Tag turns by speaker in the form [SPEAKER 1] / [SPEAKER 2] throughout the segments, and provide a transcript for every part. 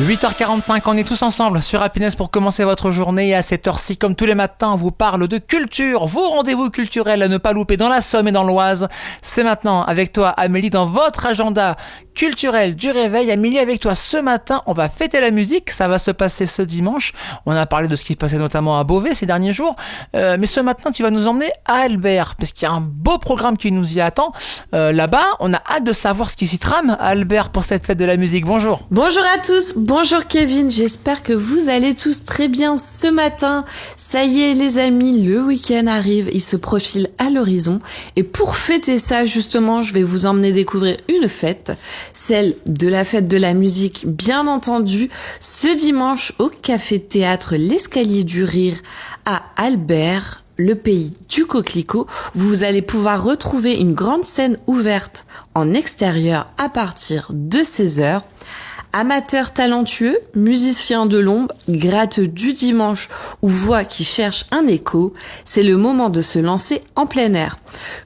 [SPEAKER 1] 8h45, on est tous ensemble sur Happiness pour commencer votre journée. Et à cette heure-ci, comme tous les matins, on vous parle de culture, vos rendez-vous culturels à ne pas louper dans la Somme et dans l'Oise. C'est maintenant avec toi, Amélie, dans votre agenda culturel du réveil. Amélie, avec toi ce matin, on va fêter la musique. Ça va se passer ce dimanche. On a parlé de ce qui se passait notamment à Beauvais ces derniers jours. Mais ce matin, tu vas nous emmener à Albert, parce qu'il y a un beau programme qui nous y attend. Là-bas, on a hâte de savoir ce qui s'y trame à Albert pour cette fête de la musique. Bonjour.
[SPEAKER 2] Bonjour à tous. Bonjour Kevin, j'espère que vous allez tous très bien ce matin. Ça y est les amis, le week-end arrive, il se profile à l'horizon. Et pour fêter ça justement, je vais vous emmener découvrir une fête, celle de la fête de la musique bien entendu, ce dimanche au Café-Théâtre L'Escalier du Rire à Albert. Le pays du coquelicot, vous allez pouvoir retrouver une grande scène ouverte en extérieur à partir de 16h. Amateurs talentueux, musiciens de l'ombre, gratteux du dimanche ou voix qui cherchent un écho, c'est le moment de se lancer en plein air.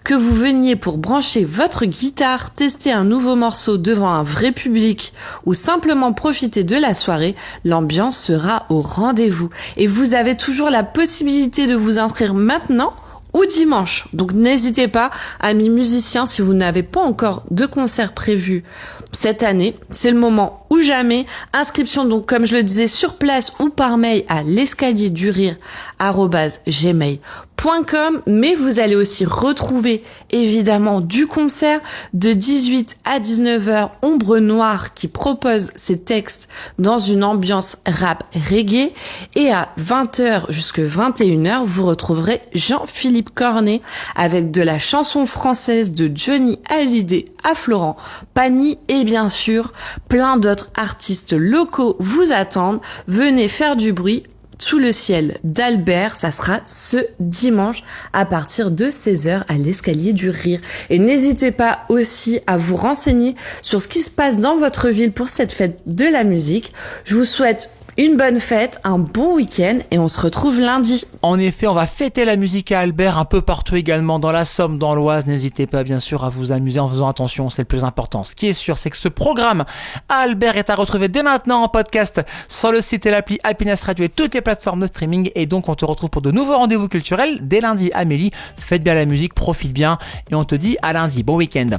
[SPEAKER 2] Que vous veniez pour brancher votre guitare, tester un nouveau morceau devant un vrai public ou simplement profiter de la soirée, l'ambiance sera au rendez-vous. Et vous avez toujours la possibilité de vous inscrire maintenant ou dimanche. Donc n'hésitez pas, amis musiciens, si vous n'avez pas encore de concert prévu cette année, c'est le moment ou jamais. Inscription donc comme je le disais sur place ou par mail à l'escalierduRire@gmail.com, mais vous allez aussi retrouver évidemment du concert de 18 à 19h, Ombre Noire qui propose ses textes dans une ambiance rap reggae, et à 20h jusqu'à 21h vous retrouverez Jean-Philippe Cornet avec de la chanson française de Johnny Hallyday à Florent Pagny, et bien sûr plein d'autres artistes locaux vous attendent. Venez faire du bruit sous le ciel d'Albert, ça sera ce dimanche à partir de 16h à l'Escalier du Rire. Et n'hésitez pas aussi à vous renseigner sur ce qui se passe dans votre ville pour cette fête de la musique. Je vous souhaite une bonne fête, un bon week-end et on se retrouve lundi.
[SPEAKER 1] En effet, on va fêter la musique à Albert, un peu partout également, dans la Somme, dans l'Oise. N'hésitez pas bien sûr à vous amuser en faisant attention, c'est le plus important. Ce qui est sûr, c'est que ce programme à Albert est à retrouver dès maintenant en podcast sur le site et l'appli Happiness Radio et toutes les plateformes de streaming. Et donc on te retrouve pour de nouveaux rendez-vous culturels dès lundi. Amélie, faites bien la musique, profite bien et on te dit à lundi, bon week-end.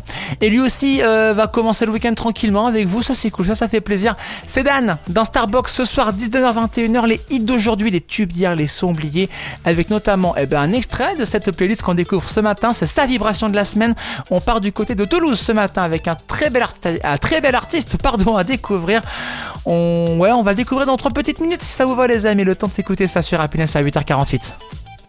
[SPEAKER 1] Et lui aussi va commencer le week-end tranquillement avec vous, ça c'est cool, ça fait plaisir. C'est Dan dans Starbucks ce soir 19h-21h, les hits d'aujourd'hui, les tubes d'hier, les sons oubliés, avec notamment un extrait de cette playlist qu'on découvre ce matin, c'est sa vibration de la semaine. On part du côté de Toulouse ce matin avec un très bel artiste à découvrir. On va le découvrir dans 3 petites minutes si ça vous va les amis, le temps de s'écouter ça sur Happiness à 8h48.